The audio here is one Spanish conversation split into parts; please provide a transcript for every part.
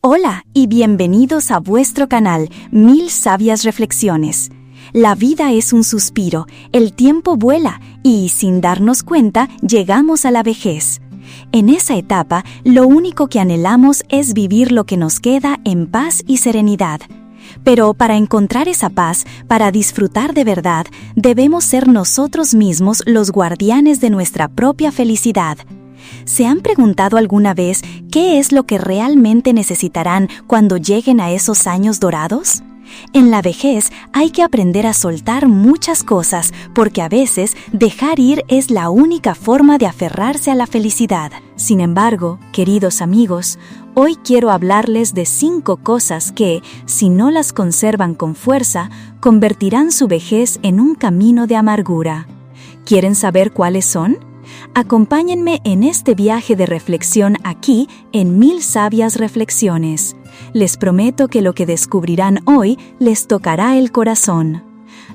Hola y bienvenidos a vuestro canal Mil Sabias Reflexiones. La vida es un suspiro, el tiempo vuela y, sin darnos cuenta, llegamos a la vejez. En esa etapa, lo único que anhelamos es vivir lo que nos queda en paz y serenidad. Pero para encontrar esa paz, para disfrutar de verdad, debemos ser nosotros mismos los guardianes de nuestra propia felicidad. ¿Se han preguntado alguna vez qué es lo que realmente necesitarán cuando lleguen a esos años dorados? En la vejez hay que aprender a soltar muchas cosas, porque a veces dejar ir es la única forma de aferrarse a la felicidad. Sin embargo, queridos amigos, hoy quiero hablarles de 5 cosas que, si no las conservan con fuerza, convertirán su vejez en un camino de amargura. ¿Quieren saber cuáles son? Acompáñenme en este viaje de reflexión aquí en Mil Sabias Reflexiones. Les prometo que lo que descubrirán hoy les tocará el corazón.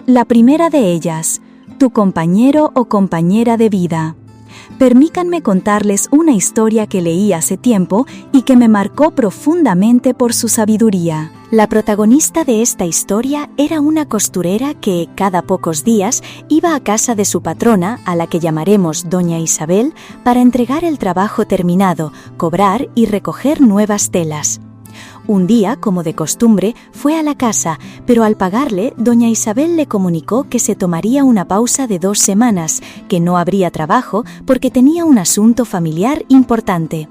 La primera de ellas, tu compañero o compañera de vida. Permítanme contarles una historia que leí hace tiempo y que me marcó profundamente por su sabiduría. La protagonista de esta historia era una costurera que, cada pocos días, iba a casa de su patrona, a la que llamaremos Doña Isabel, para entregar el trabajo terminado, cobrar y recoger nuevas telas. Un día, como de costumbre, fue a la casa, pero al pagarle, Doña Isabel le comunicó que se tomaría una pausa de 2 semanas, que no habría trabajo porque tenía un asunto familiar importante.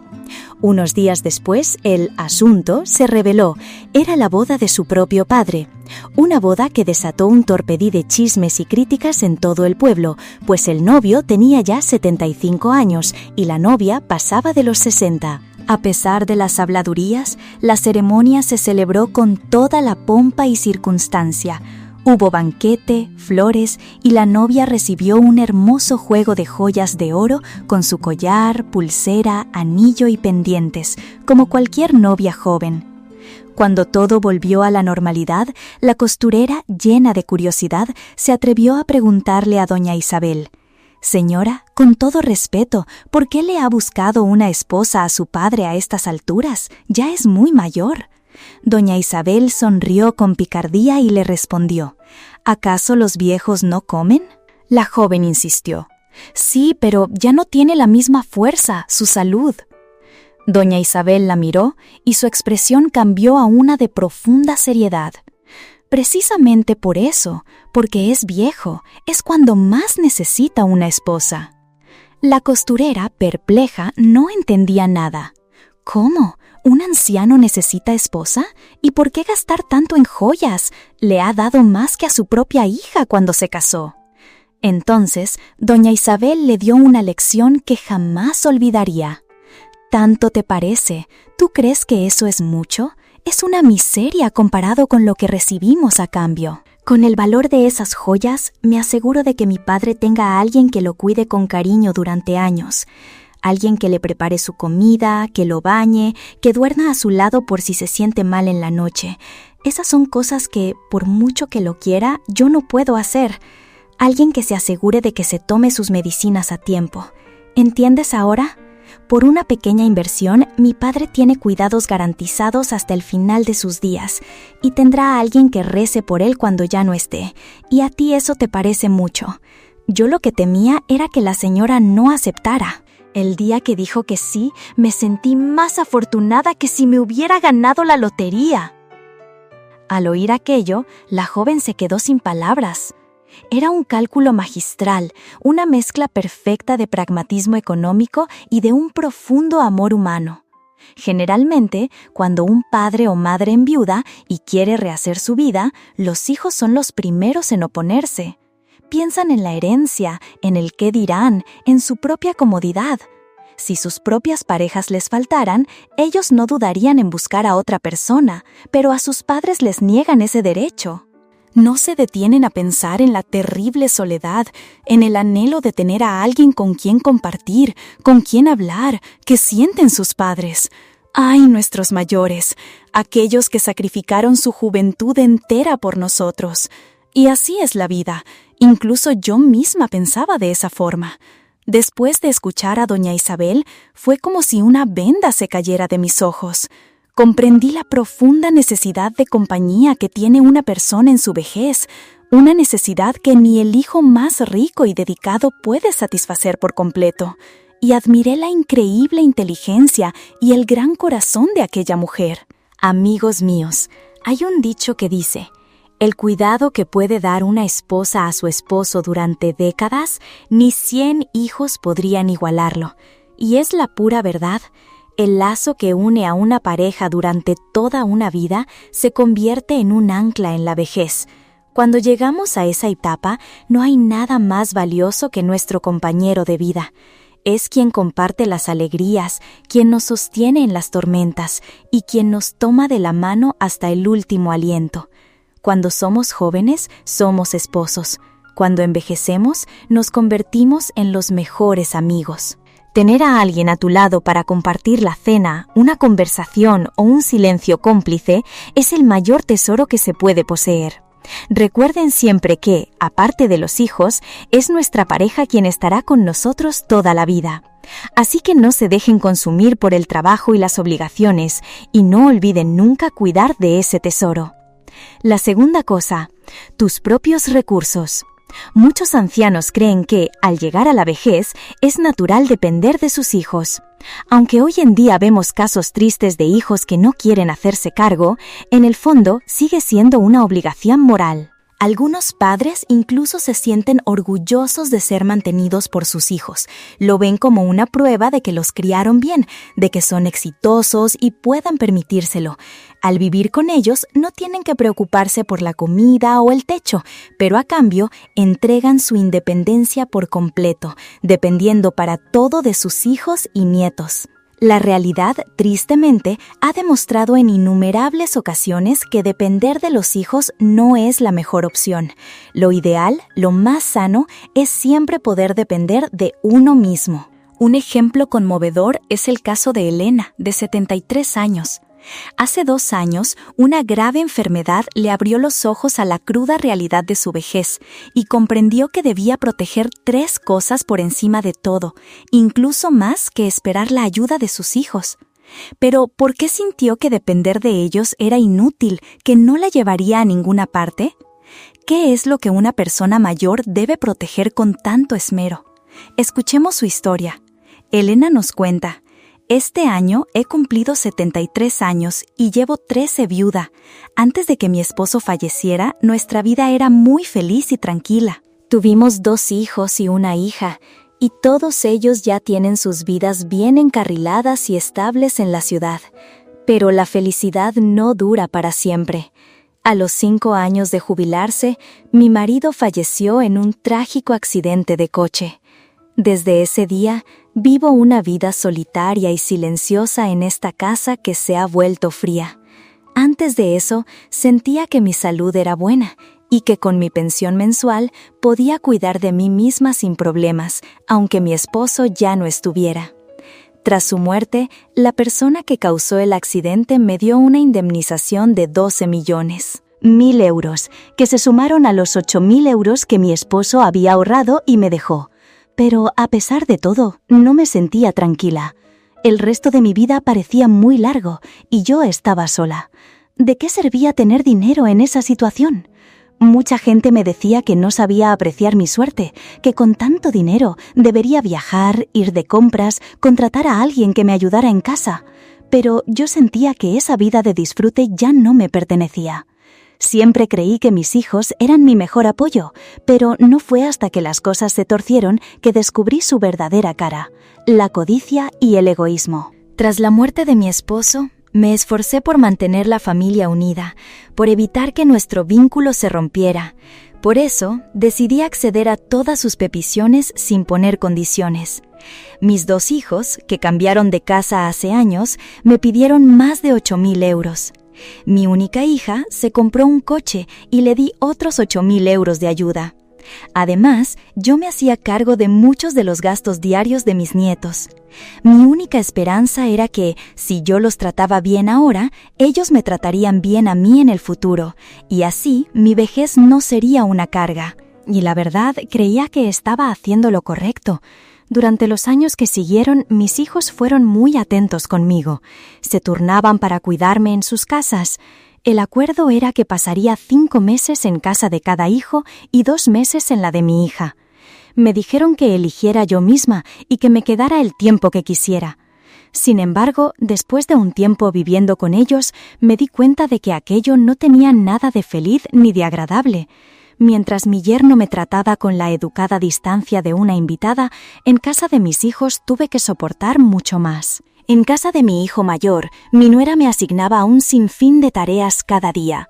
Unos días después, el asunto se reveló. Era la boda de su propio padre. Una boda que desató un torpedí de chismes y críticas en todo el pueblo, pues el novio tenía ya 75 años y la novia pasaba de los 60. A pesar de las habladurías, la ceremonia se celebró con toda la pompa y circunstancia. Hubo banquete, flores y la novia recibió un hermoso juego de joyas de oro con su collar, pulsera, anillo y pendientes, como cualquier novia joven. Cuando todo volvió a la normalidad, la costurera, llena de curiosidad, se atrevió a preguntarle a Doña Isabel: «Señora, con todo respeto, ¿por qué le ha buscado una esposa a su padre a estas alturas? Ya es muy mayor». Doña Isabel sonrió con picardía y le respondió: «¿Acaso los viejos no comen?». La joven insistió: «Sí, pero ya no tiene la misma fuerza, su salud». Doña Isabel la miró y su expresión cambió a una de profunda seriedad. «Precisamente por eso, porque es viejo, es cuando más necesita una esposa». La costurera, perpleja, no entendía nada. «¿Cómo? ¿Un anciano necesita esposa? ¿Y por qué gastar tanto en joyas? Le ha dado más que a su propia hija cuando se casó». Entonces, Doña Isabel le dio una lección que jamás olvidaría. «¿Tanto te parece? ¿Tú crees que eso es mucho? Es una miseria comparado con lo que recibimos a cambio. Con el valor de esas joyas, me aseguro de que mi padre tenga a alguien que lo cuide con cariño durante años. Alguien que le prepare su comida, que lo bañe, que duerma a su lado por si se siente mal en la noche. Esas son cosas que, por mucho que lo quiera, yo no puedo hacer. Alguien que se asegure de que se tome sus medicinas a tiempo. ¿Entiendes ahora? Por una pequeña inversión, mi padre tiene cuidados garantizados hasta el final de sus días y tendrá a alguien que rece por él cuando ya no esté. Y a ti eso te parece mucho. Yo lo que temía era que la señora no aceptara. El día que dijo que sí, me sentí más afortunada que si me hubiera ganado la lotería». Al oír aquello, la joven se quedó sin palabras. Era un cálculo magistral, una mezcla perfecta de pragmatismo económico y de un profundo amor humano. Generalmente, cuando un padre o madre enviuda y quiere rehacer su vida, los hijos son los primeros en oponerse. Piensan en la herencia, en el qué dirán, en su propia comodidad. Si sus propias parejas les faltaran, ellos no dudarían en buscar a otra persona, pero a sus padres les niegan ese derecho. No se detienen a pensar en la terrible soledad, en el anhelo de tener a alguien con quien compartir, con quien hablar, que sienten sus padres. ¡Ay, nuestros mayores! Aquellos que sacrificaron su juventud entera por nosotros. Y así es la vida. Incluso yo misma pensaba de esa forma. Después de escuchar a Doña Isabel, fue como si una venda se cayera de mis ojos. Comprendí la profunda necesidad de compañía que tiene una persona en su vejez, una necesidad que ni el hijo más rico y dedicado puede satisfacer por completo, y admiré la increíble inteligencia y el gran corazón de aquella mujer. Amigos míos, hay un dicho que dice: el cuidado que puede dar una esposa a su esposo durante décadas, ni 100 hijos podrían igualarlo. Y es la pura verdad. El lazo que une a una pareja durante toda una vida se convierte en un ancla en la vejez. Cuando llegamos a esa etapa, no hay nada más valioso que nuestro compañero de vida. Es quien comparte las alegrías, quien nos sostiene en las tormentas y quien nos toma de la mano hasta el último aliento. Cuando somos jóvenes, somos esposos. Cuando envejecemos, nos convertimos en los mejores amigos. Tener a alguien a tu lado para compartir la cena, una conversación o un silencio cómplice es el mayor tesoro que se puede poseer. Recuerden siempre que, aparte de los hijos, es nuestra pareja quien estará con nosotros toda la vida. Así que no se dejen consumir por el trabajo y las obligaciones y no olviden nunca cuidar de ese tesoro. La segunda cosa, tus propios recursos. Muchos ancianos creen que, al llegar a la vejez, es natural depender de sus hijos. Aunque hoy en día vemos casos tristes de hijos que no quieren hacerse cargo, en el fondo sigue siendo una obligación moral. Algunos padres incluso se sienten orgullosos de ser mantenidos por sus hijos. Lo ven como una prueba de que los criaron bien, de que son exitosos y puedan permitírselo. Al vivir con ellos, no tienen que preocuparse por la comida o el techo, pero a cambio entregan su independencia por completo, dependiendo para todo de sus hijos y nietos. La realidad, tristemente, ha demostrado en innumerables ocasiones que depender de los hijos no es la mejor opción. Lo ideal, lo más sano, es siempre poder depender de uno mismo. Un ejemplo conmovedor es el caso de Elena, de 73 años. Hace 2 años, una grave enfermedad le abrió los ojos a la cruda realidad de su vejez y comprendió que debía proteger 3 cosas por encima de todo, incluso más que esperar la ayuda de sus hijos. Pero, ¿por qué sintió que depender de ellos era inútil, que no la llevaría a ninguna parte? ¿Qué es lo que una persona mayor debe proteger con tanto esmero? Escuchemos su historia. Elena nos cuenta: este año he cumplido 73 años y llevo 13 viuda. Antes de que mi esposo falleciera, nuestra vida era muy feliz y tranquila. Tuvimos 2 hijos y una hija, y todos ellos ya tienen sus vidas bien encarriladas y estables en la ciudad. Pero la felicidad no dura para siempre. A los 5 años de jubilarse, mi marido falleció en un trágico accidente de coche. Desde ese día, vivo una vida solitaria y silenciosa en esta casa que se ha vuelto fría. Antes de eso, sentía que mi salud era buena y que con mi pensión mensual podía cuidar de mí misma sin problemas, aunque mi esposo ya no estuviera. Tras su muerte, la persona que causó el accidente me dio una indemnización de 12 millones. 1.000 euros, que se sumaron a los 8.000 euros que mi esposo había ahorrado y me dejó. Pero, a pesar de todo, no me sentía tranquila. El resto de mi vida parecía muy largo y yo estaba sola. ¿De qué servía tener dinero en esa situación? Mucha gente me decía que no sabía apreciar mi suerte, que con tanto dinero debería viajar, ir de compras, contratar a alguien que me ayudara en casa. Pero yo sentía que esa vida de disfrute ya no me pertenecía. Siempre creí que mis hijos eran mi mejor apoyo, pero no fue hasta que las cosas se torcieron que descubrí su verdadera cara, la codicia y el egoísmo. Tras la muerte de mi esposo, me esforcé por mantener la familia unida, por evitar que nuestro vínculo se rompiera. Por eso, decidí acceder a todas sus peticiones sin poner condiciones. Mis 2 hijos, que cambiaron de casa hace años, me pidieron más de 8.000 euros. Mi única hija se compró un coche y le di otros 8.000 euros de ayuda. Además, yo me hacía cargo de muchos de los gastos diarios de mis nietos. Mi única esperanza era que, si yo los trataba bien ahora, ellos me tratarían bien a mí en el futuro, y así mi vejez no sería una carga. Y la verdad, creía que estaba haciendo lo correcto. Durante los años que siguieron, mis hijos fueron muy atentos conmigo. Se turnaban para cuidarme en sus casas. El acuerdo era que pasaría 5 meses en casa de cada hijo y 2 meses en la de mi hija. Me dijeron que eligiera yo misma y que me quedara el tiempo que quisiera. Sin embargo, después de un tiempo viviendo con ellos, me di cuenta de que aquello no tenía nada de feliz ni de agradable. Mientras mi yerno me trataba con la educada distancia de una invitada, en casa de mis hijos tuve que soportar mucho más. En casa de mi hijo mayor, mi nuera me asignaba un sinfín de tareas cada día.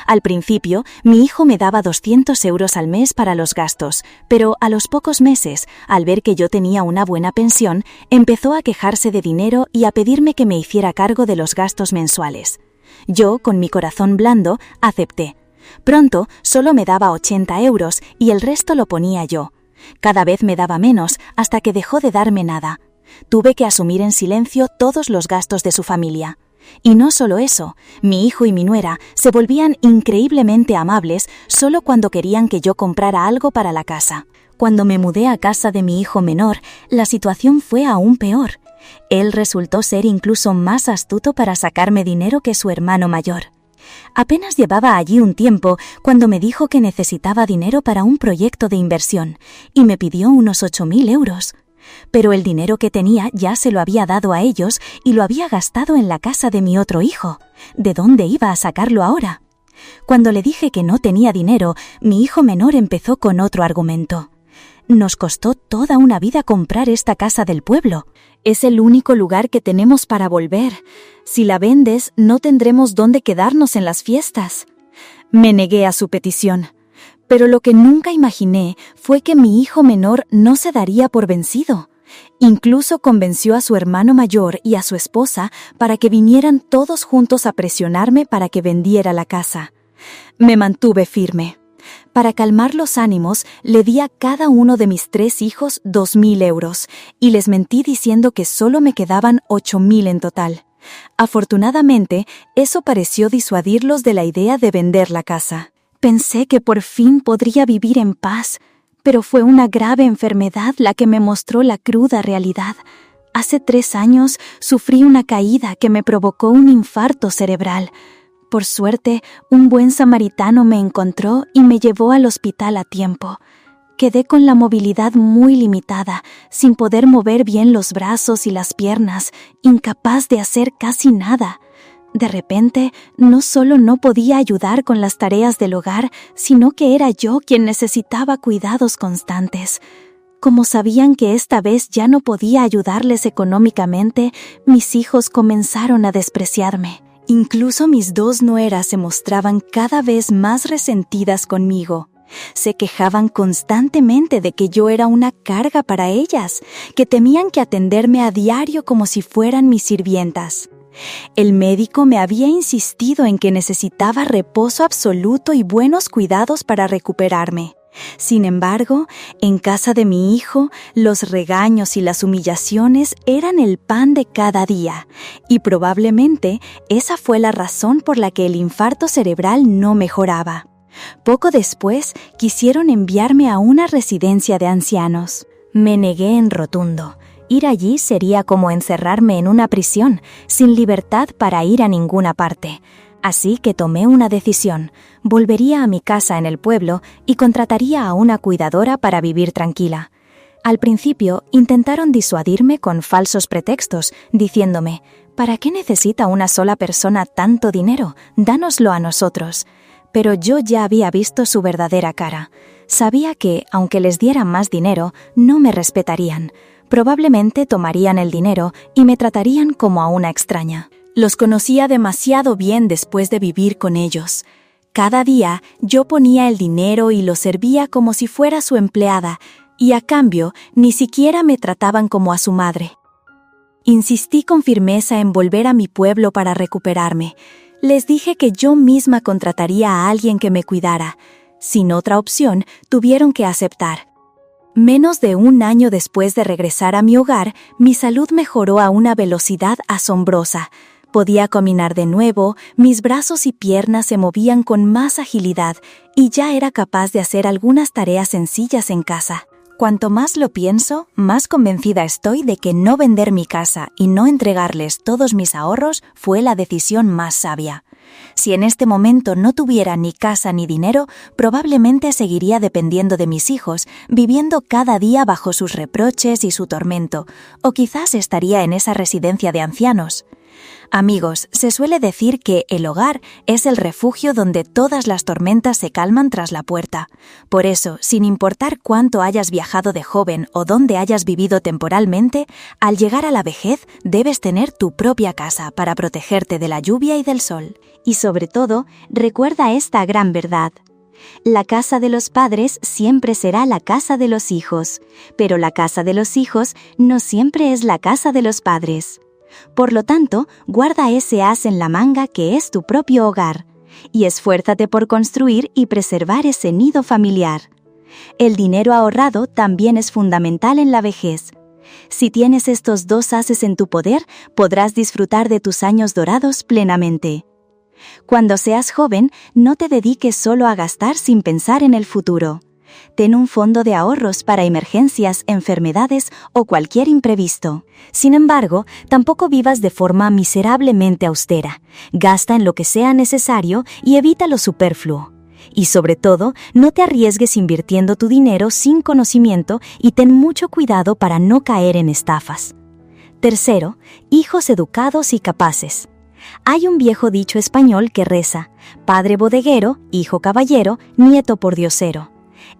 Al principio, mi hijo me daba 200 euros al mes para los gastos, pero a los pocos meses, al ver que yo tenía una buena pensión, empezó a quejarse de dinero y a pedirme que me hiciera cargo de los gastos mensuales. Yo, con mi corazón blando, acepté. Pronto solo me daba 80 euros y el resto lo ponía yo. Cada vez me daba menos hasta que dejó de darme nada. Tuve que asumir en silencio todos los gastos de su familia. Y no solo eso, mi hijo y mi nuera se volvían increíblemente amables solo cuando querían que yo comprara algo para la casa. Cuando me mudé a casa de mi hijo menor, la situación fue aún peor. Él resultó ser incluso más astuto para sacarme dinero que su hermano mayor. Apenas llevaba allí un tiempo cuando me dijo que necesitaba dinero para un proyecto de inversión y me pidió unos 8.000 euros. Pero el dinero que tenía ya se lo había dado a ellos y lo había gastado en la casa de mi otro hijo. ¿De dónde iba a sacarlo ahora? Cuando le dije que no tenía dinero, mi hijo menor empezó con otro argumento. Nos costó toda una vida comprar esta casa del pueblo. Es el único lugar que tenemos para volver. Si la vendes, no tendremos dónde quedarnos en las fiestas. Me negué a su petición. Pero lo que nunca imaginé fue que mi hijo menor no se daría por vencido. Incluso convenció a su hermano mayor y a su esposa para que vinieran todos juntos a presionarme para que vendiera la casa. Me mantuve firme. Para calmar los ánimos, le di a cada uno de mis 3 hijos 2.000 euros y les mentí diciendo que solo me quedaban 8.000 en total. Afortunadamente, eso pareció disuadirlos de la idea de vender la casa. Pensé que por fin podría vivir en paz, pero fue una grave enfermedad la que me mostró la cruda realidad. Hace 3 años sufrí una caída que me provocó un infarto cerebral. Por suerte, un buen samaritano me encontró y me llevó al hospital a tiempo. Quedé con la movilidad muy limitada, sin poder mover bien los brazos y las piernas, incapaz de hacer casi nada. De repente, no solo no podía ayudar con las tareas del hogar, sino que era yo quien necesitaba cuidados constantes. Como sabían que esta vez ya no podía ayudarles económicamente, mis hijos comenzaron a despreciarme. Incluso mis 2 nueras se mostraban cada vez más resentidas conmigo. Se quejaban constantemente de que yo era una carga para ellas, que temían que atenderme a diario como si fueran mis sirvientas. El médico me había insistido en que necesitaba reposo absoluto y buenos cuidados para recuperarme. Sin embargo, en casa de mi hijo, los regaños y las humillaciones eran el pan de cada día, y probablemente esa fue la razón por la que el infarto cerebral no mejoraba. Poco después, quisieron enviarme a una residencia de ancianos. Me negué en rotundo. Ir allí sería como encerrarme en una prisión, sin libertad para ir a ninguna parte. Así que tomé una decisión. Volvería a mi casa en el pueblo y contrataría a una cuidadora para vivir tranquila. Al principio, intentaron disuadirme con falsos pretextos, diciéndome: «¿Para qué necesita una sola persona tanto dinero? Dánoslo a nosotros». Pero yo ya había visto su verdadera cara. Sabía que, aunque les diera más dinero, no me respetarían. Probablemente tomarían el dinero y me tratarían como a una extraña. Los conocía demasiado bien después de vivir con ellos. Cada día yo ponía el dinero y lo servía como si fuera su empleada, y a cambio ni siquiera me trataban como a su madre. Insistí con firmeza en volver a mi pueblo para recuperarme. Les dije que yo misma contrataría a alguien que me cuidara. Sin otra opción, tuvieron que aceptar. Menos de 1 año después de regresar a mi hogar, mi salud mejoró a una velocidad asombrosa. Podía caminar de nuevo, mis brazos y piernas se movían con más agilidad y ya era capaz de hacer algunas tareas sencillas en casa. Cuanto más lo pienso, más convencida estoy de que no vender mi casa y no entregarles todos mis ahorros fue la decisión más sabia. Si en este momento no tuviera ni casa ni dinero, probablemente seguiría dependiendo de mis hijos, viviendo cada día bajo sus reproches y su tormento, o quizás estaría en esa residencia de ancianos. Amigos, se suele decir que el hogar es el refugio donde todas las tormentas se calman tras la puerta. Por eso, sin importar cuánto hayas viajado de joven o dónde hayas vivido temporalmente, al llegar a la vejez debes tener tu propia casa para protegerte de la lluvia y del sol. Y sobre todo, recuerda esta gran verdad. La casa de los padres siempre será la casa de los hijos, pero la casa de los hijos no siempre es la casa de los padres. Por lo tanto, guarda ese as en la manga que es tu propio hogar, y esfuérzate por construir y preservar ese nido familiar. El dinero ahorrado también es fundamental en la vejez. Si tienes estos dos ases en tu poder, podrás disfrutar de tus años dorados plenamente. Cuando seas joven, no te dediques solo a gastar sin pensar en el futuro. Ten un fondo de ahorros para emergencias, enfermedades o cualquier imprevisto. Sin embargo, tampoco vivas de forma miserablemente austera. Gasta en lo que sea necesario y evita lo superfluo. Y sobre todo, no te arriesgues invirtiendo tu dinero sin conocimiento y ten mucho cuidado para no caer en estafas. Tercero, hijos educados y capaces. Hay un viejo dicho español que reza: padre bodeguero, hijo caballero, nieto pordiosero.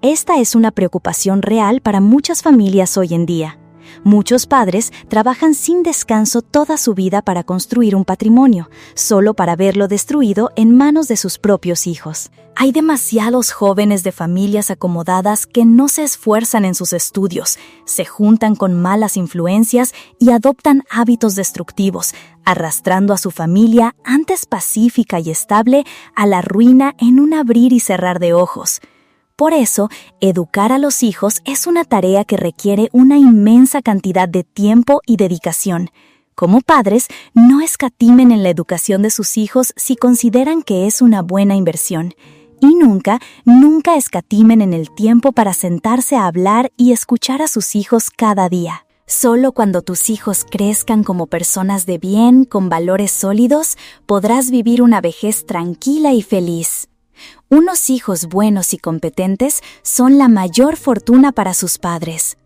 Esta es una preocupación real para muchas familias hoy en día. Muchos padres trabajan sin descanso toda su vida para construir un patrimonio, solo para verlo destruido en manos de sus propios hijos. Hay demasiados jóvenes de familias acomodadas que no se esfuerzan en sus estudios, se juntan con malas influencias y adoptan hábitos destructivos, arrastrando a su familia, antes pacífica y estable, a la ruina en un abrir y cerrar de ojos. Por eso, educar a los hijos es una tarea que requiere una inmensa cantidad de tiempo y dedicación. Como padres, no escatimen en la educación de sus hijos si consideran que es una buena inversión. Y nunca escatimen en el tiempo para sentarse a hablar y escuchar a sus hijos cada día. Solo cuando tus hijos crezcan como personas de bien, con valores sólidos, podrás vivir una vejez tranquila y feliz. Unos hijos buenos y competentes son la mayor fortuna para sus padres.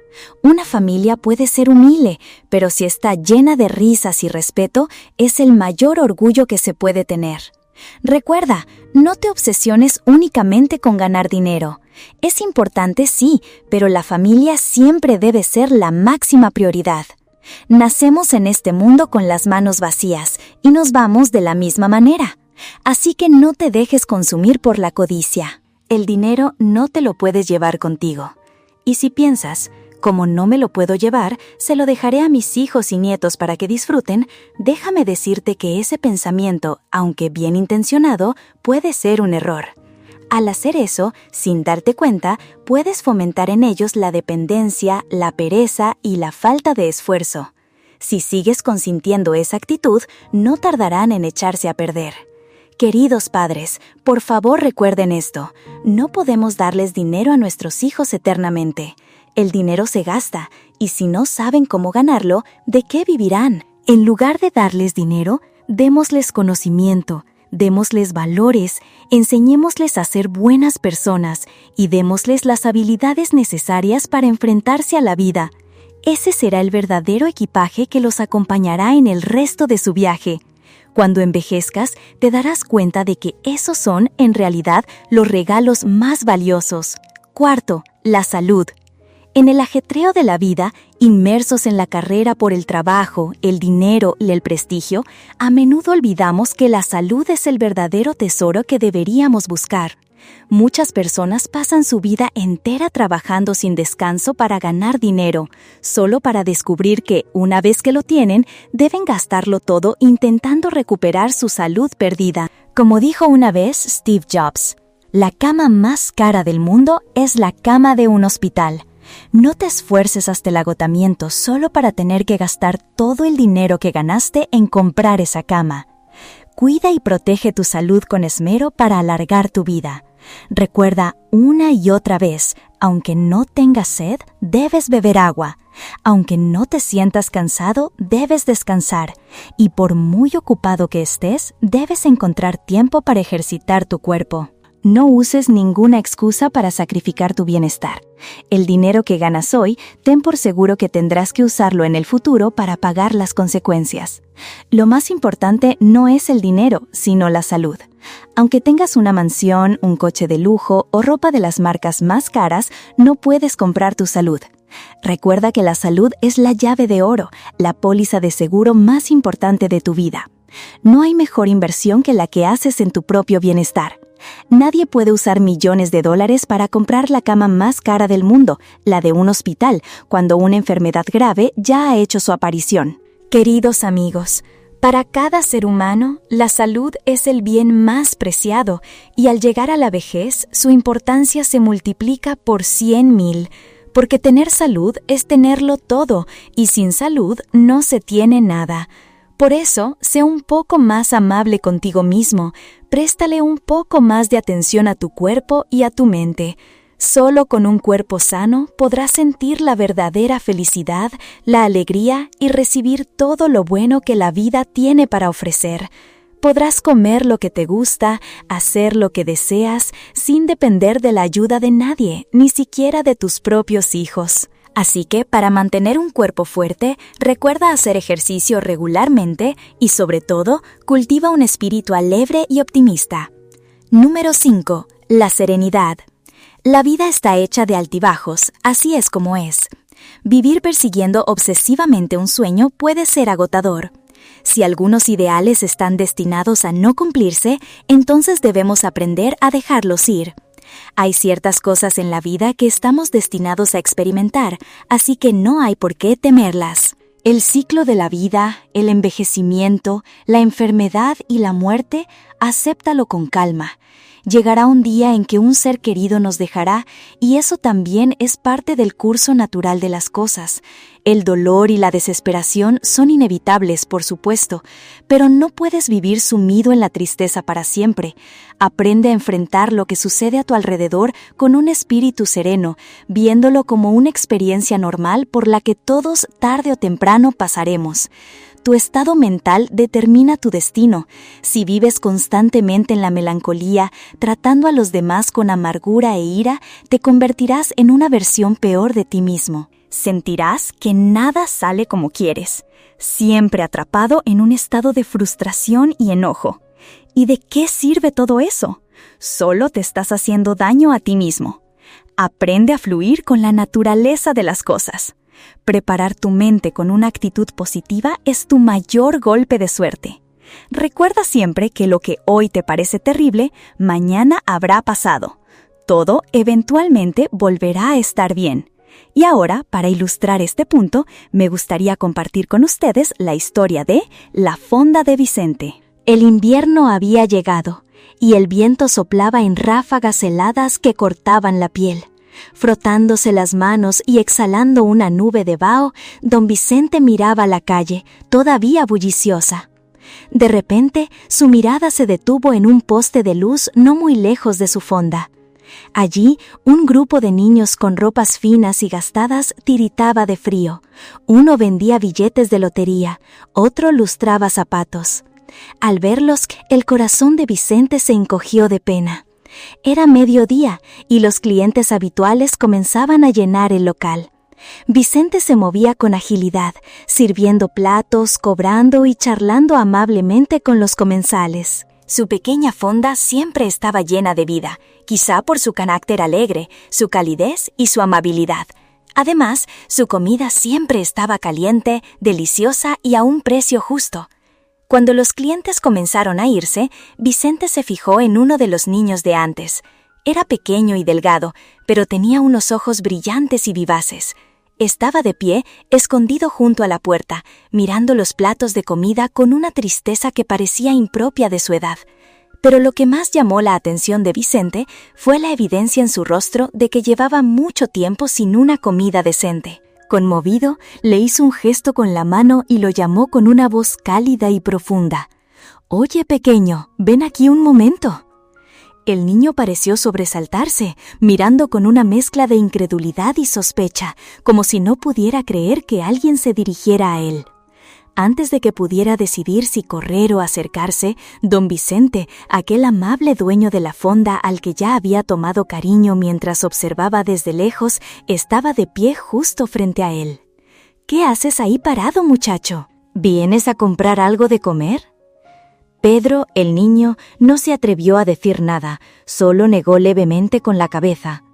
Una familia puede ser humilde, pero si está llena de risas y respeto, es el mayor orgullo que se puede tener. Recuerda, no te obsesiones únicamente con ganar dinero. Es importante, sí, pero la familia siempre debe ser la máxima prioridad. Nacemos en este mundo con las manos vacías y nos vamos de la misma manera. Así que no te dejes consumir por la codicia. El dinero no te lo puedes llevar contigo. Y si piensas, como no me lo puedo llevar, se lo dejaré a mis hijos y nietos para que disfruten, déjame decirte que ese pensamiento, aunque bien intencionado, puede ser un error. Al hacer eso, sin darte cuenta, puedes fomentar en ellos la dependencia, la pereza y la falta de esfuerzo. Si sigues consintiendo esa actitud, no tardarán en echarse a perder. Queridos padres, por favor recuerden esto, no podemos darles dinero a nuestros hijos eternamente. El dinero se gasta, y si no saben cómo ganarlo, ¿de qué vivirán? En lugar de darles dinero, démosles conocimiento, démosles valores, enseñémosles a ser buenas personas y démosles las habilidades necesarias para enfrentarse a la vida. Ese será el verdadero equipaje que los acompañará en el resto de su viaje. Cuando envejezcas, te darás cuenta de que esos son, en realidad, los regalos más valiosos. Cuarto, la salud. En el ajetreo de la vida, inmersos en la carrera por el trabajo, el dinero y el prestigio, a menudo olvidamos que la salud es el verdadero tesoro que deberíamos buscar. Muchas personas pasan su vida entera trabajando sin descanso para ganar dinero, solo para descubrir que, una vez que lo tienen, deben gastarlo todo intentando recuperar su salud perdida. Como dijo una vez Steve Jobs, la cama más cara del mundo es la cama de un hospital. No te esfuerces hasta el agotamiento solo para tener que gastar todo el dinero que ganaste en comprar esa cama. Cuida y protege tu salud con esmero para alargar tu vida. Recuerda una y otra vez, aunque no tengas sed, debes beber agua. Aunque no te sientas cansado, debes descansar. Y por muy ocupado que estés, debes encontrar tiempo para ejercitar tu cuerpo. No uses ninguna excusa para sacrificar tu bienestar. El dinero que ganas hoy, ten por seguro que tendrás que usarlo en el futuro para pagar las consecuencias. Lo más importante no es el dinero, sino la salud. Aunque tengas una mansión, un coche de lujo o ropa de las marcas más caras, no puedes comprar tu salud. Recuerda que la salud es la llave de oro, la póliza de seguro más importante de tu vida. No hay mejor inversión que la que haces en tu propio bienestar. Nadie puede usar millones de dólares para comprar la cama más cara del mundo, la de un hospital, cuando una enfermedad grave ya ha hecho su aparición. Queridos amigos, para cada ser humano, la salud es el bien más preciado y al llegar a la vejez, su importancia se multiplica por 100,000, porque tener salud es tenerlo todo y sin salud no se tiene nada. Por eso, sé un poco más amable contigo mismo, préstale un poco más de atención a tu cuerpo y a tu mente. Solo con un cuerpo sano podrás sentir la verdadera felicidad, la alegría y recibir todo lo bueno que la vida tiene para ofrecer. Podrás comer lo que te gusta, hacer lo que deseas, sin depender de la ayuda de nadie, ni siquiera de tus propios hijos. Así que, para mantener un cuerpo fuerte, recuerda hacer ejercicio regularmente y, sobre todo, cultiva un espíritu alegre y optimista. Número 5. La serenidad. La vida está hecha de altibajos, así es como es. Vivir persiguiendo obsesivamente un sueño puede ser agotador. Si algunos ideales están destinados a no cumplirse, entonces debemos aprender a dejarlos ir. Hay ciertas cosas en la vida que estamos destinados a experimentar, así que no hay por qué temerlas. El ciclo de la vida, el envejecimiento, la enfermedad y la muerte, acéptalo con calma. Llegará un día en que un ser querido nos dejará y eso también es parte del curso natural de las cosas. El dolor y la desesperación son inevitables, por supuesto, pero no puedes vivir sumido en la tristeza para siempre. Aprende a enfrentar lo que sucede a tu alrededor con un espíritu sereno, viéndolo como una experiencia normal por la que todos tarde o temprano pasaremos. Tu estado mental determina tu destino. Si vives constantemente en la melancolía, tratando a los demás con amargura e ira, te convertirás en una versión peor de ti mismo. Sentirás que nada sale como quieres, siempre atrapado en un estado de frustración y enojo. ¿Y de qué sirve todo eso? Solo te estás haciendo daño a ti mismo. Aprende a fluir con la naturaleza de las cosas. Preparar tu mente con una actitud positiva es tu mayor golpe de suerte. Recuerda siempre que lo que hoy te parece terrible, mañana habrá pasado. Todo eventualmente volverá a estar bien. Y ahora, para ilustrar este punto, me gustaría compartir con ustedes la historia de La Fonda de Vicente. El invierno había llegado, y el viento soplaba en ráfagas heladas que cortaban la piel. Frotándose las manos y exhalando una nube de vaho, don Vicente miraba la calle, todavía bulliciosa. De repente, su mirada se detuvo en un poste de luz no muy lejos de su fonda. Allí, un grupo de niños con ropas finas y gastadas tiritaba de frío. Uno vendía billetes de lotería, otro lustraba zapatos. Al verlos, el corazón de Vicente se encogió de pena. Era mediodía y los clientes habituales comenzaban a llenar el local. Vicente se movía con agilidad, sirviendo platos, cobrando y charlando amablemente con los comensales. Su pequeña fonda siempre estaba llena de vida, quizá por su carácter alegre, su calidez y su amabilidad. Además, su comida siempre estaba caliente, deliciosa y a un precio justo. Cuando los clientes comenzaron a irse, Vicente se fijó en uno de los niños de antes. Era pequeño y delgado, pero tenía unos ojos brillantes y vivaces. Estaba de pie, escondido junto a la puerta, mirando los platos de comida con una tristeza que parecía impropia de su edad. Pero lo que más llamó la atención de Vicente fue la evidencia en su rostro de que llevaba mucho tiempo sin una comida decente. Conmovido, le hizo un gesto con la mano y lo llamó con una voz cálida y profunda. «Oye, pequeño, ven aquí un momento». El niño pareció sobresaltarse, mirando con una mezcla de incredulidad y sospecha, como si no pudiera creer que alguien se dirigiera a él. Antes de que pudiera decidir si correr o acercarse, don Vicente, aquel amable dueño de la fonda al que ya había tomado cariño mientras observaba desde lejos, estaba de pie justo frente a él. «¿Qué haces ahí parado, muchacho? ¿Vienes a comprar algo de comer?» Pedro, el niño, no se atrevió a decir nada, solo negó levemente con la cabeza.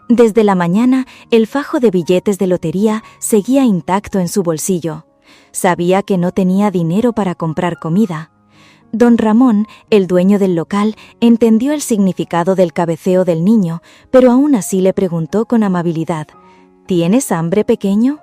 Desde la mañana, el fajo de billetes de lotería seguía intacto en su bolsillo. Sabía que no tenía dinero para comprar comida. Don Ramón, el dueño del local, entendió el significado del cabeceo del niño, pero aún así le preguntó con amabilidad: «¿Tienes hambre, pequeño?».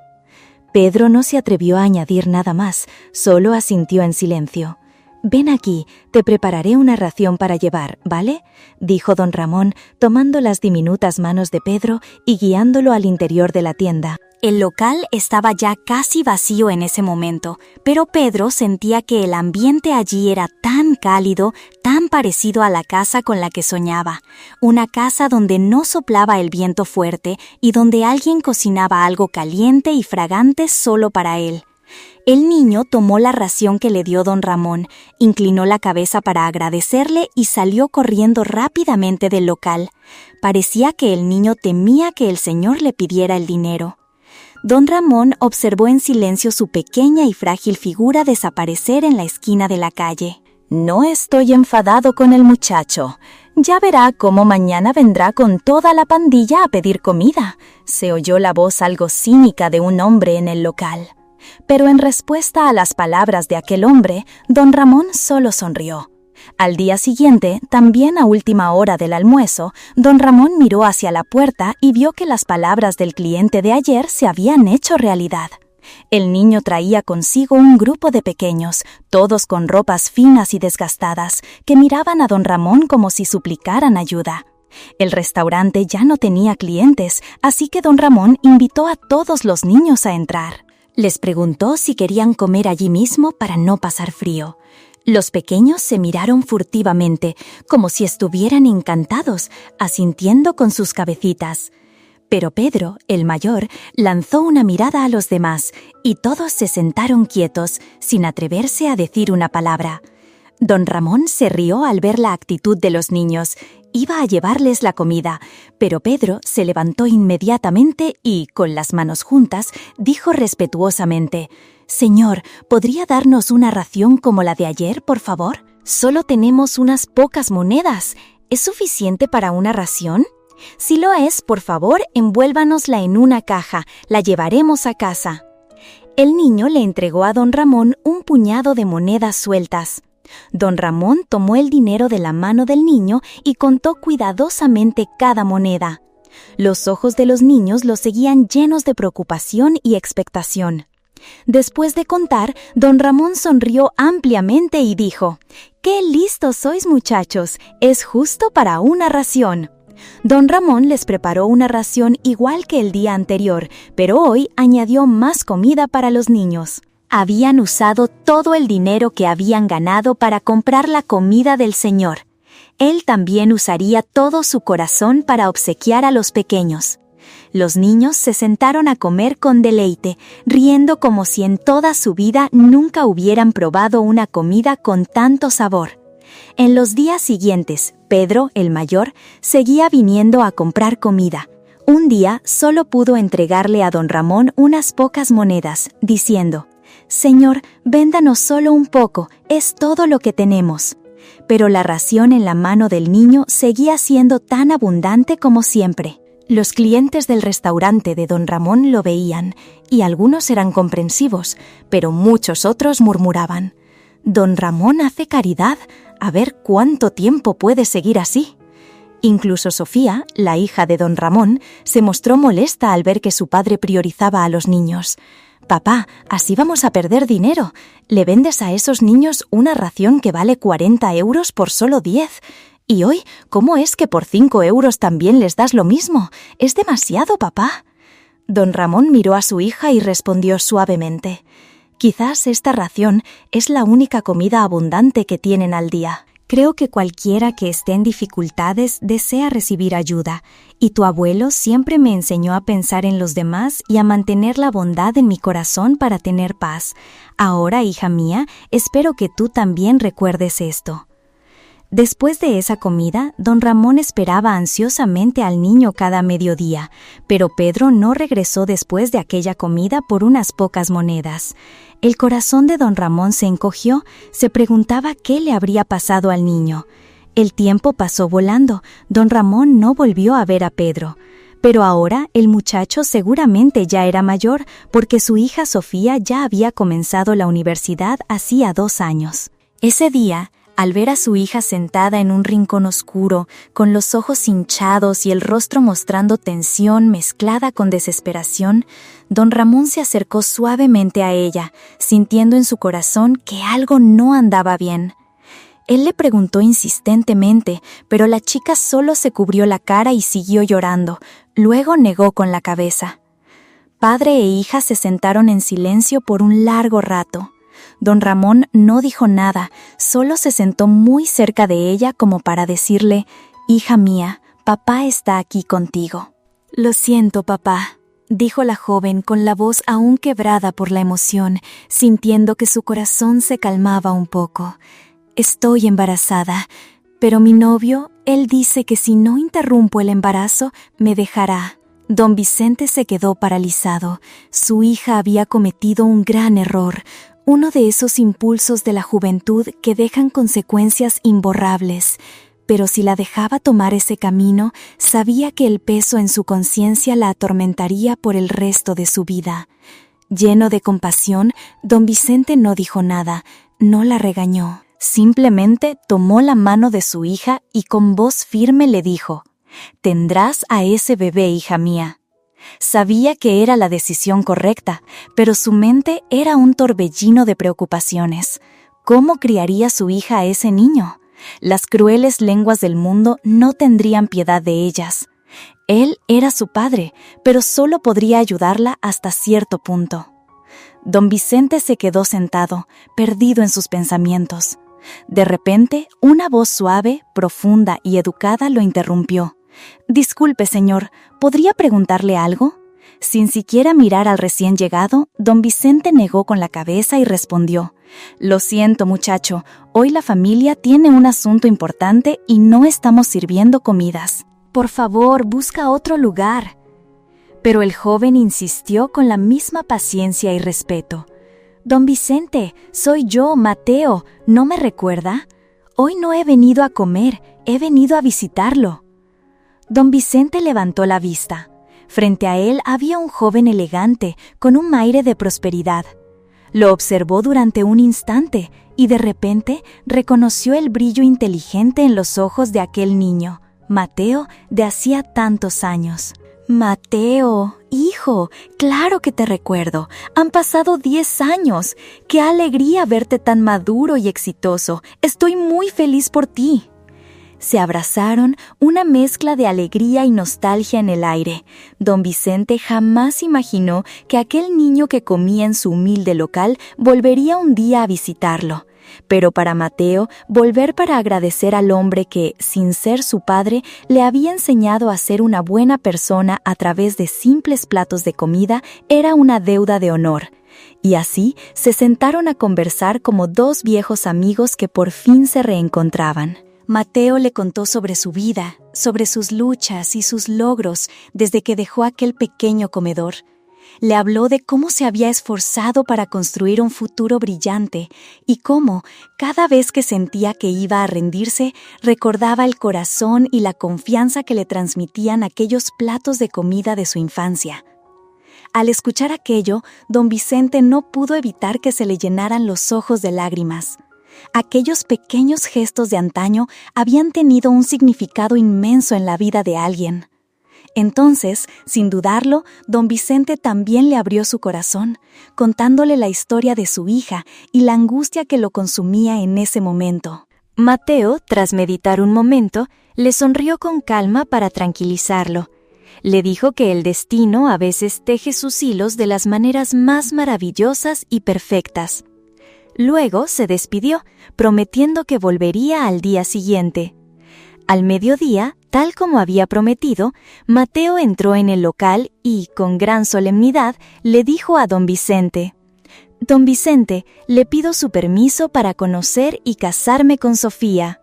Pedro no se atrevió a añadir nada más, solo asintió en silencio. «Ven aquí, te prepararé una ración para llevar, ¿vale?», dijo don Ramón, tomando las diminutas manos de Pedro y guiándolo al interior de la tienda. El local estaba ya casi vacío en ese momento, pero Pedro sentía que el ambiente allí era tan cálido, tan parecido a la casa con la que soñaba, una casa donde no soplaba el viento fuerte y donde alguien cocinaba algo caliente y fragante solo para él. El niño tomó la ración que le dio don Ramón, inclinó la cabeza para agradecerle y salió corriendo rápidamente del local. Parecía que el niño temía que el señor le pidiera el dinero. Don Ramón observó en silencio su pequeña y frágil figura desaparecer en la esquina de la calle. «No estoy enfadado con el muchacho. Ya verá cómo mañana vendrá con toda la pandilla a pedir comida», se oyó la voz algo cínica de un hombre en el local. Pero en respuesta a las palabras de aquel hombre, don Ramón solo sonrió. Al día siguiente, también a última hora del almuerzo, don Ramón miró hacia la puerta y vio que las palabras del cliente de ayer se habían hecho realidad. El niño traía consigo un grupo de pequeños, todos con ropas finas y desgastadas, que miraban a don Ramón como si suplicaran ayuda. El restaurante ya no tenía clientes, así que don Ramón invitó a todos los niños a entrar. Les preguntó si querían comer allí mismo para no pasar frío. Los pequeños se miraron furtivamente, como si estuvieran encantados, asintiendo con sus cabecitas. Pero Pedro, el mayor, lanzó una mirada a los demás, y todos se sentaron quietos, sin atreverse a decir una palabra. Don Ramón se rió al ver la actitud de los niños. Iba a llevarles la comida, pero Pedro se levantó inmediatamente y, con las manos juntas, dijo respetuosamente: «Señor, ¿podría darnos una ración como la de ayer, por favor? Solo tenemos unas pocas monedas. ¿Es suficiente para una ración? Si lo es, por favor, envuélvanosla en una caja. La llevaremos a casa». El niño le entregó a don Ramón un puñado de monedas sueltas. Don Ramón tomó el dinero de la mano del niño y contó cuidadosamente cada moneda. Los ojos de los niños lo seguían llenos de preocupación y expectación. Después de contar, don Ramón sonrió ampliamente y dijo: «¡Qué listos sois, muchachos! Es justo para una ración». Don Ramón les preparó una ración igual que el día anterior, pero hoy añadió más comida para los niños. Habían usado todo el dinero que habían ganado para comprar la comida del Señor. Él también usaría todo su corazón para obsequiar a los pequeños. Los niños se sentaron a comer con deleite, riendo como si en toda su vida nunca hubieran probado una comida con tanto sabor. En los días siguientes, Pedro, el mayor, seguía viniendo a comprar comida. Un día solo pudo entregarle a don Ramón unas pocas monedas, diciendo: «Señor, véndanos solo un poco, es todo lo que tenemos». Pero la ración en la mano del niño seguía siendo tan abundante como siempre. Los clientes del restaurante de don Ramón lo veían, y algunos eran comprensivos, pero muchos otros murmuraban: «Don Ramón hace caridad, a ver cuánto tiempo puede seguir así». Incluso Sofía, la hija de don Ramón, se mostró molesta al ver que su padre priorizaba a los niños. «Papá, así vamos a perder dinero. Le vendes a esos niños una ración que vale 40 euros por solo 10. Y hoy, ¿cómo es que por 5 euros también les das lo mismo? Es demasiado, papá». Don Ramón miró a su hija y respondió suavemente: Quizás esta ración es la única comida abundante que tienen al día. Creo que cualquiera que esté en dificultades desea recibir ayuda, y tu abuelo siempre me enseñó a pensar en los demás y a mantener la bondad en mi corazón para tener paz. Ahora, hija mía, espero que tú también recuerdes esto. Después de esa comida, don Ramón esperaba ansiosamente al niño cada mediodía, pero Pedro no regresó después de aquella comida por unas pocas monedas. El corazón de don Ramón se encogió, se preguntaba qué le habría pasado al niño. El tiempo pasó volando, don Ramón no volvió a ver a Pedro. Pero ahora el muchacho seguramente ya era mayor, porque su hija Sofía ya había comenzado la universidad hacía 2 años. Ese día, al ver a su hija sentada en un rincón oscuro, con los ojos hinchados y el rostro mostrando tensión mezclada con desesperación, don Ramón se acercó suavemente a ella, sintiendo en su corazón que algo no andaba bien. Él le preguntó insistentemente, pero la chica solo se cubrió la cara y siguió llorando. Luego negó con la cabeza. Padre e hija se sentaron en silencio por un largo rato. Don Ramón no dijo nada, solo se sentó muy cerca de ella como para decirle: «Hija mía, papá está aquí contigo». «Lo siento, papá», dijo la joven con la voz aún quebrada por la emoción, sintiendo que su corazón se calmaba un poco. «Estoy embarazada, pero mi novio, él dice que si no interrumpo el embarazo, me dejará». Don Vicente se quedó paralizado. Su hija había cometido un gran error, uno de esos impulsos de la juventud que dejan consecuencias imborrables. Pero si la dejaba tomar ese camino, sabía que el peso en su conciencia la atormentaría por el resto de su vida. Lleno de compasión, don Vicente no dijo nada, no la regañó. Simplemente tomó la mano de su hija y con voz firme le dijo: «Tendrás a ese bebé, hija mía». Sabía que era la decisión correcta, pero su mente era un torbellino de preocupaciones. ¿Cómo criaría su hija a ese niño? Las crueles lenguas del mundo no tendrían piedad de ellas. Él era su padre, pero solo podría ayudarla hasta cierto punto. Don Vicente se quedó sentado, perdido en sus pensamientos. De repente, una voz suave, profunda y educada lo interrumpió. «Disculpe, señor, ¿podría preguntarle algo?». Sin siquiera mirar al recién llegado, don Vicente negó con la cabeza y respondió: «Lo siento, muchacho, hoy la familia tiene un asunto importante y no estamos sirviendo comidas. Por favor, busca otro lugar». Pero el joven insistió con la misma paciencia y respeto. «Don Vicente, soy yo, Mateo, ¿no me recuerda? Hoy no he venido a comer, he venido a visitarlo». Don Vicente levantó la vista. Frente a él había un joven elegante, con un aire de prosperidad. Lo observó durante un instante y de repente reconoció el brillo inteligente en los ojos de aquel niño, Mateo, de hacía tantos años. «Mateo, hijo, claro que te recuerdo. Han pasado 10 años. ¡Qué alegría verte tan maduro y exitoso! Estoy muy feliz por ti». Se abrazaron, una mezcla de alegría y nostalgia en el aire. Don Vicente jamás imaginó que aquel niño que comía en su humilde local volvería un día a visitarlo. Pero para Mateo, volver para agradecer al hombre que, sin ser su padre, le había enseñado a ser una buena persona a través de simples platos de comida, era una deuda de honor. Y así se sentaron a conversar como 2 viejos amigos que por fin se reencontraban. Mateo le contó sobre su vida, sobre sus luchas y sus logros desde que dejó aquel pequeño comedor. Le habló de cómo se había esforzado para construir un futuro brillante y cómo, cada vez que sentía que iba a rendirse, recordaba el corazón y la confianza que le transmitían aquellos platos de comida de su infancia. Al escuchar aquello, don Vicente no pudo evitar que se le llenaran los ojos de lágrimas. Aquellos pequeños gestos de antaño habían tenido un significado inmenso en la vida de alguien. Entonces, sin dudarlo, don Vicente también le abrió su corazón, contándole la historia de su hija y la angustia que lo consumía en ese momento. Mateo, tras meditar un momento, le sonrió con calma para tranquilizarlo. Le dijo que el destino a veces teje sus hilos de las maneras más maravillosas y perfectas. Luego se despidió, prometiendo que volvería al día siguiente. Al mediodía, tal como había prometido, Mateo entró en el local y, con gran solemnidad, le dijo a don Vicente: «Don Vicente, le pido su permiso para conocer y casarme con Sofía».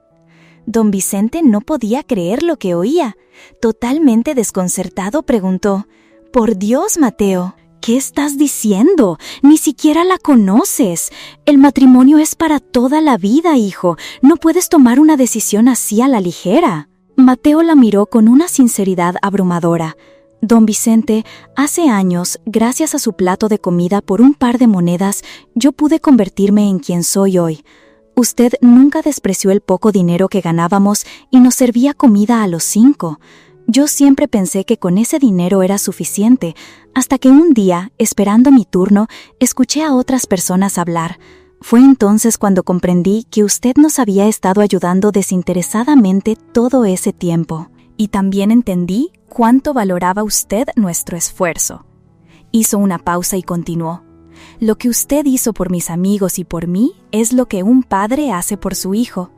Don Vicente no podía creer lo que oía. Totalmente desconcertado, preguntó: «Por Dios, Mateo, ¿qué estás diciendo? Ni siquiera la conoces. El matrimonio es para toda la vida, hijo. No puedes tomar una decisión así a la ligera». Mateo la miró con una sinceridad abrumadora. «Don Vicente, hace años, gracias a su plato de comida por un par de monedas, yo pude convertirme en quien soy hoy. Usted nunca despreció el poco dinero que ganábamos y nos servía comida a los 5. Yo siempre pensé que con ese dinero era suficiente, hasta que un día, esperando mi turno, escuché a otras personas hablar. Fue entonces cuando comprendí que usted nos había estado ayudando desinteresadamente todo ese tiempo. Y también entendí cuánto valoraba usted nuestro esfuerzo». Hizo una pausa y continuó: «Lo que usted hizo por mis amigos y por mí es lo que un padre hace por su hijo.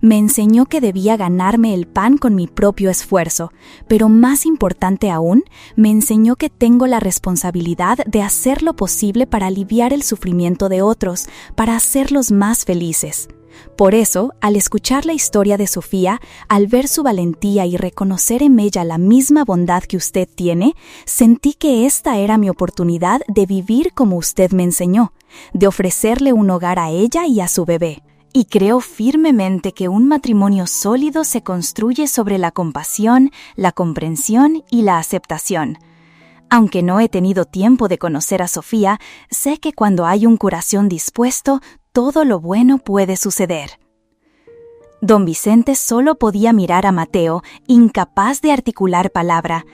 Me enseñó que debía ganarme el pan con mi propio esfuerzo, pero más importante aún, me enseñó que tengo la responsabilidad de hacer lo posible para aliviar el sufrimiento de otros, para hacerlos más felices. Por eso, al escuchar la historia de Sofía, al ver su valentía y reconocer en ella la misma bondad que usted tiene, sentí que esta era mi oportunidad de vivir como usted me enseñó, de ofrecerle un hogar a ella y a su bebé. Y creo firmemente que un matrimonio sólido se construye sobre la compasión, la comprensión y la aceptación. Aunque no he tenido tiempo de conocer a Sofía, sé que cuando hay un corazón dispuesto, todo lo bueno puede suceder». Don Vicente solo podía mirar a Mateo, incapaz de articular palabra.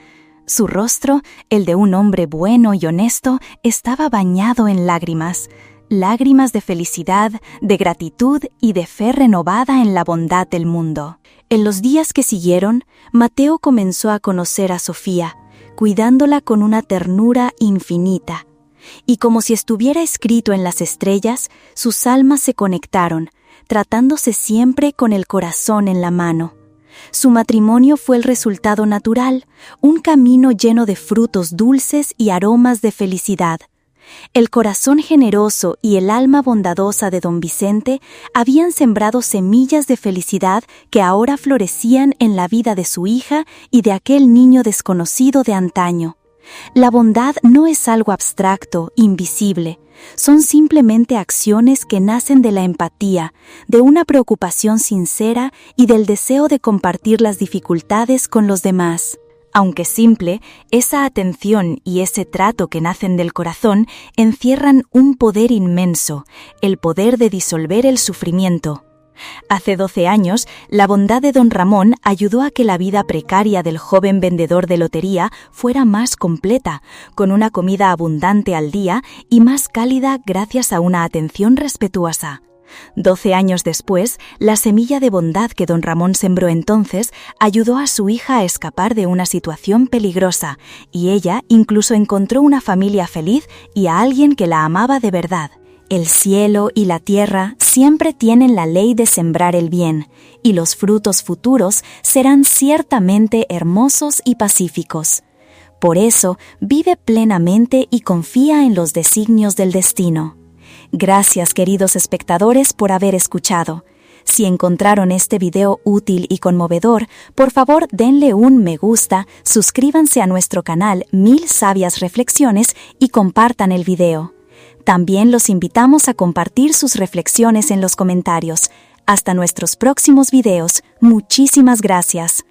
Su rostro, el de un hombre bueno y honesto, estaba bañado en lágrimas. Lágrimas de felicidad, de gratitud y de fe renovada en la bondad del mundo. En los días que siguieron, Mateo comenzó a conocer a Sofía, cuidándola con una ternura infinita. Y como si estuviera escrito en las estrellas, sus almas se conectaron, tratándose siempre con el corazón en la mano. Su matrimonio fue el resultado natural, un camino lleno de frutos dulces y aromas de felicidad. El corazón generoso y el alma bondadosa de don Vicente habían sembrado semillas de felicidad que ahora florecían en la vida de su hija y de aquel niño desconocido de antaño. La bondad no es algo abstracto, invisible. Son simplemente acciones que nacen de la empatía, de una preocupación sincera y del deseo de compartir las dificultades con los demás. Aunque simple, esa atención y ese trato que nacen del corazón encierran un poder inmenso, el poder de disolver el sufrimiento. Hace 12 años, la bondad de don Ramón ayudó a que la vida precaria del joven vendedor de lotería fuera más completa, con una comida abundante al día y más cálida gracias a una atención respetuosa. 12 años después, la semilla de bondad que don Ramón sembró entonces ayudó a su hija a escapar de una situación peligrosa, y ella incluso encontró una familia feliz y a alguien que la amaba de verdad. El cielo y la tierra siempre tienen la ley de sembrar el bien, y los frutos futuros serán ciertamente hermosos y pacíficos. Por eso, vive plenamente y confía en los designios del destino. Gracias, queridos espectadores, por haber escuchado. Si encontraron este video útil y conmovedor, por favor denle un me gusta, suscríbanse a nuestro canal 1000 Sabias Reflexiones y compartan el video. También los invitamos a compartir sus reflexiones en los comentarios. Hasta nuestros próximos videos. Muchísimas gracias.